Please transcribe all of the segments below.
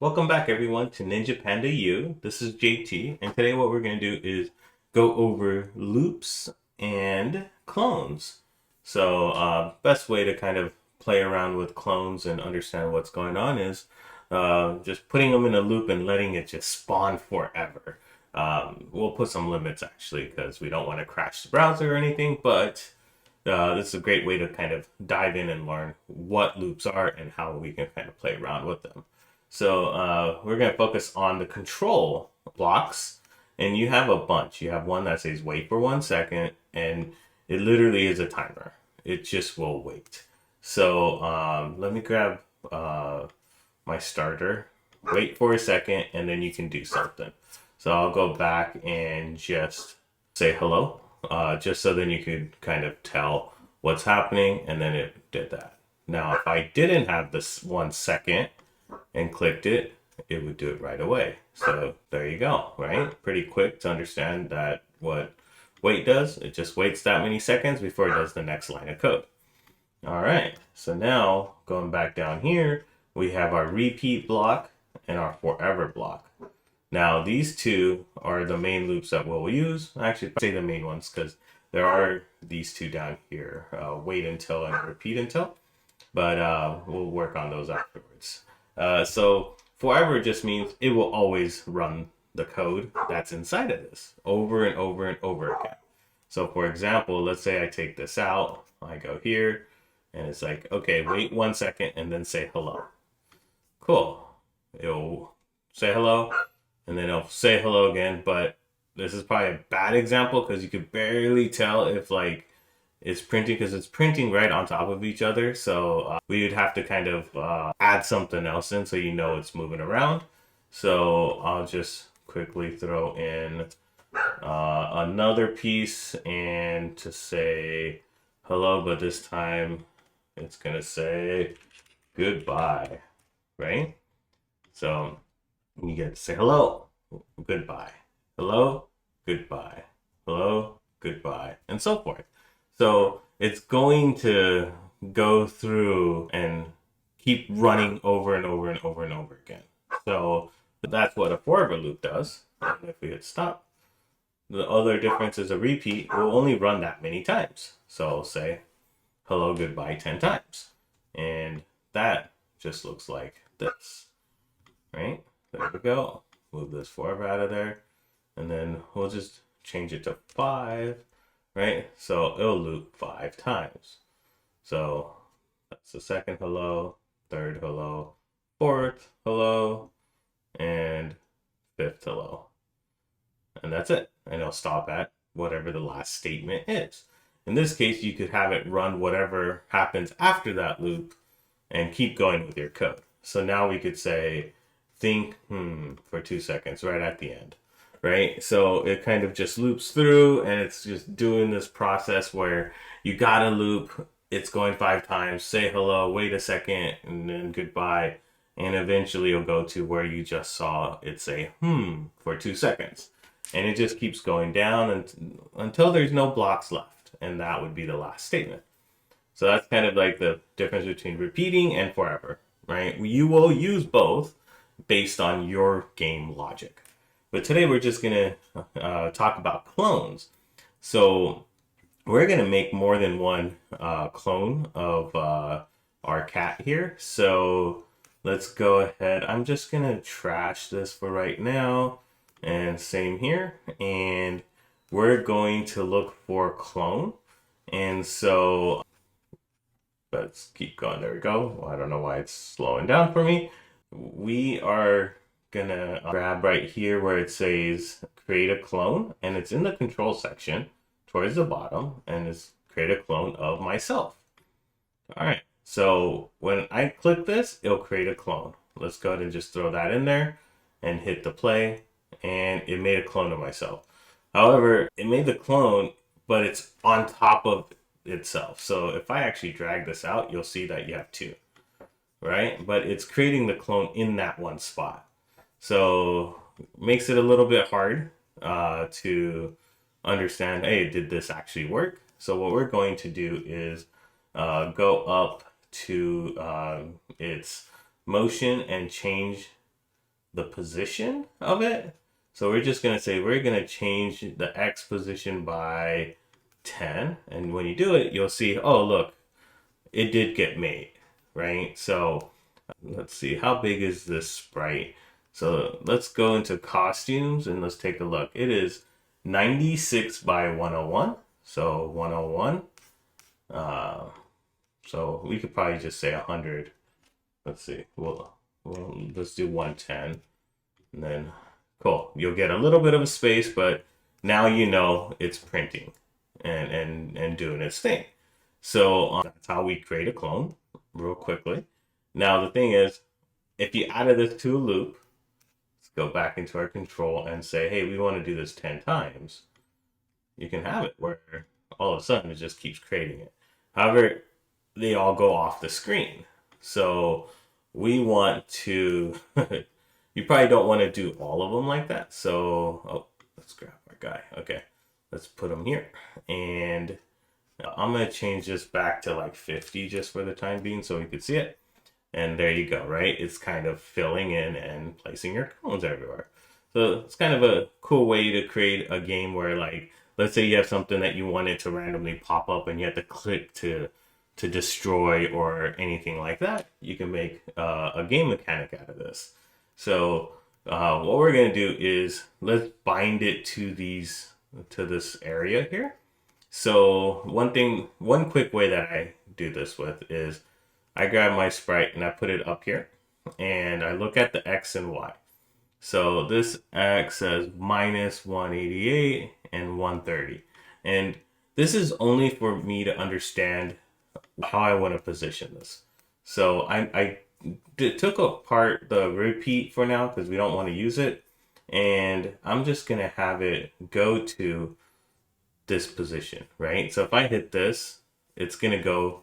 Welcome back everyone to Ninja Panda U. This is JT, and today what we're going to do is go over loops and clones. Best way to kind of play around with clones and understand what's going on is just putting them in a loop and letting it just spawn forever. We'll put some limits actually because we don't want to crash the browser or anything, but this is a great way to kind of dive in and learn what loops are and how we can kind of play around with them. We're going to focus on the control blocks, and you have a bunch. You have one that says wait for 1 second, and it literally is a timer. It just will wait. Let me grab my starter, wait for a second, and then you can do something. So I'll go back and just say hello, just so then you could kind of tell what's happening, and then it did that. Now, if I didn't have this 1 second, and clicked it, it would do it right away. So there you go, right? Pretty quick to understand that what wait does. It just waits that many seconds before it does the next line of code. All right, so now going back down here, we have our repeat block and our forever block. Now these two are the main loops that we'll use. Actually, say the main ones because there are these two down here, wait until and repeat until, but we'll work on those afterwards. So forever just means it will always run the code that's inside of this over and over and over again. So for example, let's say I take this out, I go here, and it's like, okay, wait 1 second and then say hello. Cool. It'll say hello, and then it'll say hello again, but this is probably a bad example because you could barely tell if like it's printing because it's printing right on top of each other. So we would have to kind of add something else in so you know it's moving around. So I'll just quickly throw in another piece and to say hello, but this time it's going to say goodbye, right? So you get to say hello, goodbye, hello, goodbye, hello, goodbye, and so forth. So it's going to go through and keep running over and over and over and over again. So that's what a forever loop does. And if we hit stop, the other difference is a repeat will only run that many times. So I'll say hello, goodbye 10 times. And that just looks like this, right? There we go. Move this forever out of there. And then we'll just change it to 5. Right? So it'll loop 5 times. So that's the second hello, third hello, fourth hello, and fifth hello. And that's it. And it'll stop at whatever the last statement is. In this case, you could have it run whatever happens after that loop and keep going with your code. So now we could say, think for 2 seconds right at the end. Right? So it kind of just loops through and it's just doing this process where you gotta loop, it's going 5 times, say hello, wait a second, and then goodbye. And eventually you'll go to where you just saw it say for 2 seconds. And it just keeps going down until there's no blocks left. And that would be the last statement. So that's kind of like the difference between repeating and forever, right? You will use both based on your game logic. But today we're just going to talk about clones. So we're going to make more than one clone of our cat here. So let's go ahead. I'm just going to trash this for right now. And same here. And we're going to look for clone. And so let's keep going. There we go. I don't know why it's slowing down for me. We are gonna grab right here where it says create a clone, and it's in the control section towards the bottom, and it's create a clone of myself. All right, so when I click this, it'll create a clone. Let's go ahead and just throw that in there and hit the play, and it made a clone of myself. However, it made the clone, but it's on top of itself. So if I actually drag this out, you'll see that you have 2, right? But it's creating the clone in that one spot. So makes it a little bit hard to understand, hey, did this actually work? So what we're going to do is go up to its motion and change the position of it. So we're just going to say we're going to change the X position by 10. And when you do it, you'll see, oh, look, it did get made, right? So let's see, how big is this sprite? So let's go into costumes and let's take a look. It is 96 by 101. So 101. So we could probably just say 100. Let's see. Well, let's do 110. And then, cool. You'll get a little bit of a space, but now you know it's printing and doing its thing. So that's how we create a clone real quickly. Now, the thing is, if you added this to a loop, let's go back into our control and say, hey, we want to do this 10 times. You can have it where all of a sudden it just keeps creating it. However, they all go off the screen. So we want to, you probably don't want to do all of them like that. So, oh, let's grab our guy. Okay, let's put him here. And I'm going to change this back to like 50 just for the time being so we could see it. And there you go, right? It's kind of filling in and placing your clones everywhere. So it's kind of a cool way to create a game where, like, let's say you have something that you wanted to randomly pop up and you have to click to destroy or anything like that. You can make a game mechanic out of this. So what we're going to do is let's bind it to this area here. So one quick way that I do this with is I grab my sprite and I put it up here and I look at the X and Y. So this X says minus 188 and 130. And this is only for me to understand how I want to position this. So I took apart the repeat for now because we don't want to use it. And I'm just going to have it go to this position, right? So if I hit this, it's going to go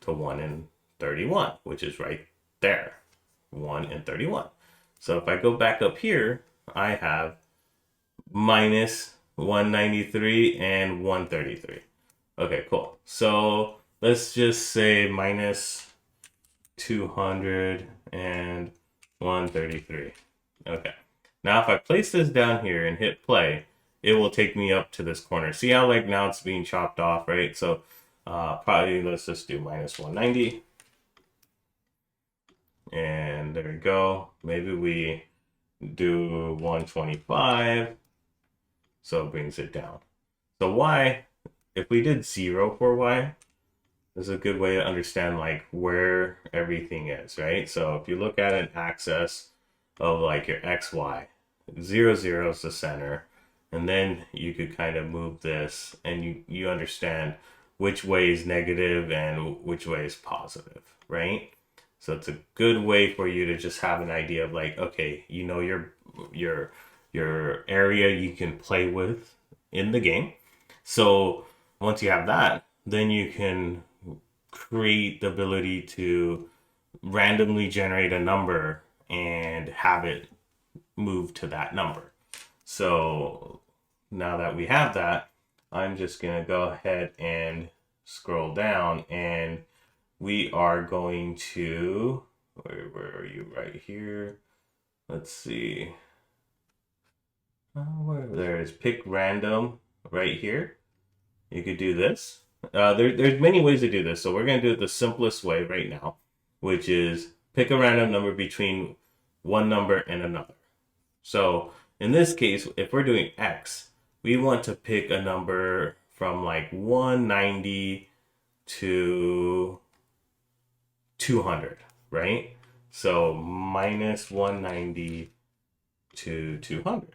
to 1 and 31, which is right there, 1 and 31. So if I go back up here, I have minus 193 and 133. Okay, cool. So let's just say minus 200 and 133. Okay. Now if I place this down here and hit play, it will take me up to this corner. See how like now it's being chopped off, right? So probably let's just do minus 190. And there we go. Maybe we do 125. So it brings it down. So Y, if we did 0 for Y, this is a good way to understand like where everything is, right? So if you look at an axis of like your XY, 0, 0 is the center. And then you could kind of move this and you understand which way is negative and which way is positive, right? So it's a good way for you to just have an idea of like, okay, you know your area you can play with in the game. So once you have that, then you can create the ability to randomly generate a number and have it move to that number. So now that we have that, I'm just going to go ahead and scroll down and we are going to, where are you? Right here. Let's see. Where there is pick random right here. You could do this. There's many ways to do this. So we're going to do it the simplest way right now, which is pick a random number between one number and another. So in this case, if we're doing X, we want to pick a number from like 190 to 200, right? So minus 190 to 200.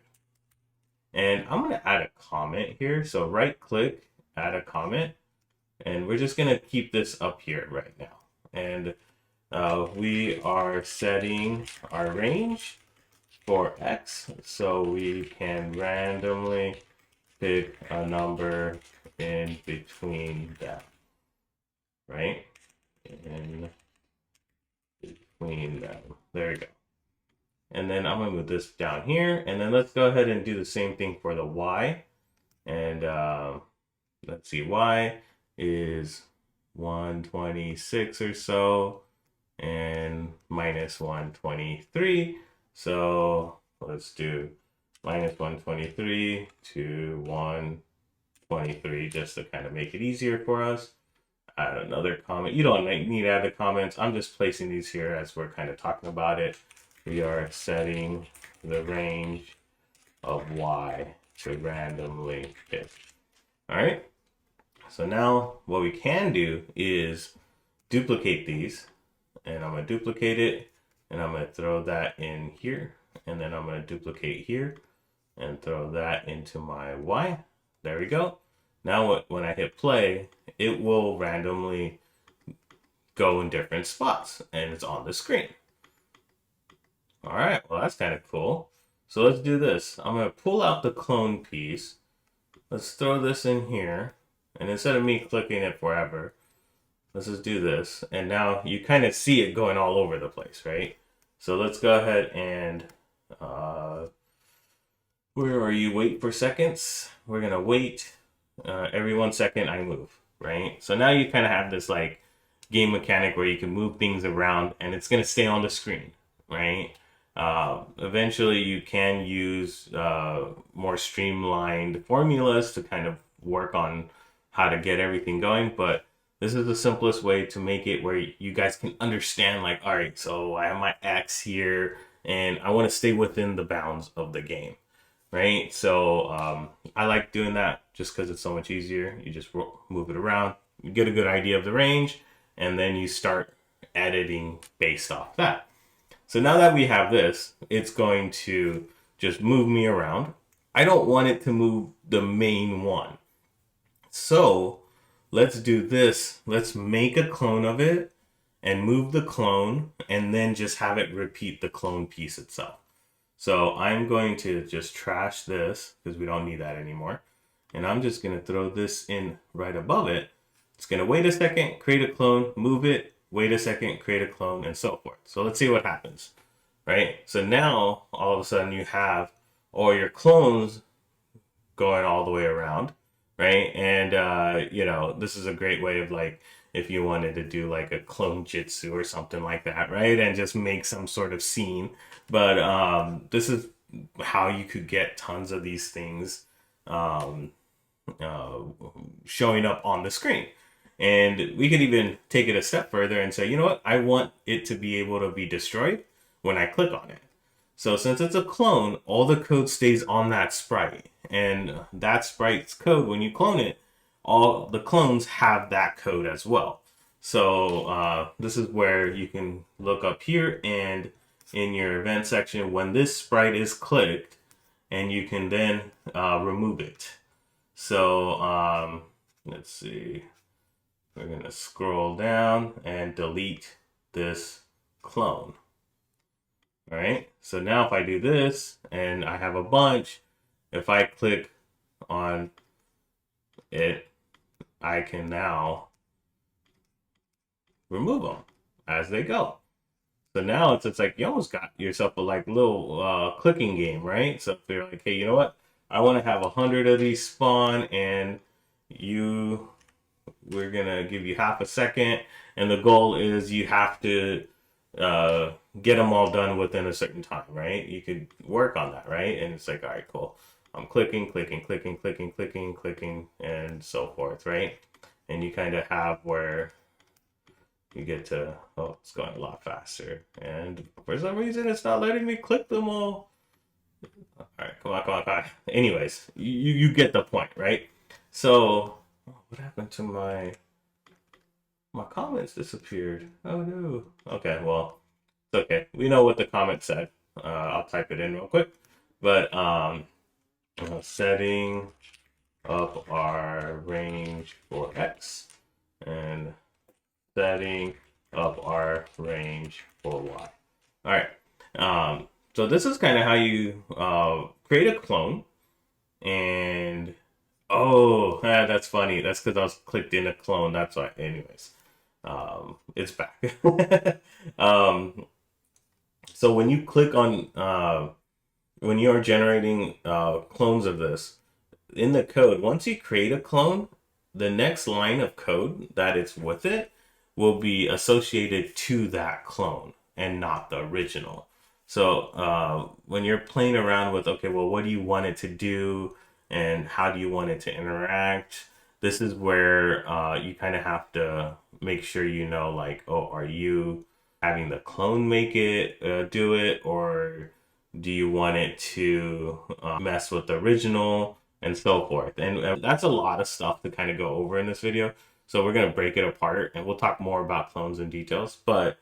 And I'm going to add a comment here. So right click, add a comment. And we're just going to keep this up here right now. And we are setting our range for X. So we can randomly pick a number in between them, right? In between them. There we go. And then I'm going to move this down here. And then let's go ahead and do the same thing for the Y. And let's see, Y is 126 or so. And minus 123. So let's do minus 123 to 123 just to kind of make it easier for us. Add another comment. You don't need to add the comments. I'm just placing these here as we're kind of talking about it. We are setting the range of y to randomly pick. All right. So now what we can do is duplicate these, and I'm going to duplicate it, and I'm going to throw that in here, and then I'm going to duplicate here and throw that into my y. There we go. Now when I hit play, it will randomly go in different spots, and it's on the screen. All right, well, that's kind of cool. So let's do this. I'm going to pull out the clone piece. Let's throw this in here. And instead of me clicking it forever, let's just do this. And now you kind of see it going all over the place, right? So let's go ahead and, where are you? Wait for seconds. We're going to wait. Every 1 second I move, right? So now you kind of have this like game mechanic where you can move things around and it's going to stay on the screen, right? Eventually you can use more streamlined formulas to kind of work on how to get everything going, but this is the simplest way to make it where you guys can understand, like, all right, so I have my X here and I want to stay within the bounds of the game, right? So I like doing that just because it's so much easier. You just move it around, you get a good idea of the range, and then you start editing based off that. So now that we have this, it's going to just move me around. I don't want it to move the main one. So let's do this. Let's make a clone of it and move the clone and then just have it repeat the clone piece itself. So I'm going to just trash this because we don't need that anymore. And I'm just going to throw this in right above it. It's going to wait a second, create a clone, move it, wait a second, create a clone, and so forth. So let's see what happens, right? So now all of a sudden you have all your clones going all the way around, right? And you know, this is a great way of like if you wanted to do like a clone jitsu or something like that, right? And just make some sort of scene. But this is how you could get tons of these things um, showing up on the screen. And we could even take it a step further and say, you know what? I want it to be able to be destroyed when I click on it. So since it's a clone, all the code stays on that sprite. And that sprite's code, when you clone it, all the clones have that code as well. So this is where you can look up here and in your event section when this sprite is clicked, and you can then remove it. So let's see. We're going to scroll down and delete this clone. All right. So now if I do this and I have a bunch, if I click on it, I can now remove them as they go. So now it's like you almost got yourself a like little clicking game, right? So if you're like, hey, you know what? I want to have 100 of these spawn, and we're gonna give you half a second, and the goal is you have to get them all done within a certain time, right? You could work on that, right? And it's like, all right, cool. I'm clicking, clicking, clicking, clicking, clicking, clicking, and so forth, right? And you kind of have where you get to, oh, it's going a lot faster. And for some reason, it's not letting me click them all. All right, come on, come on, come on. Anyways, you get the point, right? So, what happened to my comments disappeared? Oh no. Okay, well, it's okay. We know what the comment said. I'll type it in real quick. But setting up our range for X and setting up our range for Y. All right. So this is kind of how you create a clone. And oh, that's funny. That's because I was clicked in a clone. That's why. Anyways, it's back. So when you click on when you are generating clones of this in the code, once you create a clone, the next line of code that it's with it will be associated to that clone and not the original. So when you're playing around with, okay, well, what do you want it to do and how do you want it to interact? This is where you kind of have to make sure you know, like, oh, are you having the clone make it do it, or do you want it to mess with the original and so forth? And that's a lot of stuff to kind of go over in this video. So we're going to break it apart and we'll talk more about clones and details. But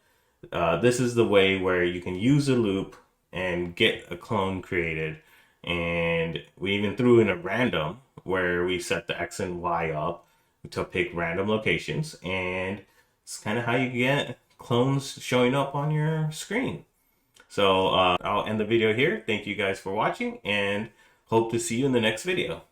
this is the way where you can use a loop and get a clone created. And we even threw in a random where we set the X and Y up to pick random locations. And it's kind of how you get clones showing up on your screen. So I'll end the video here. Thank you guys for watching and hope to see you in the next video.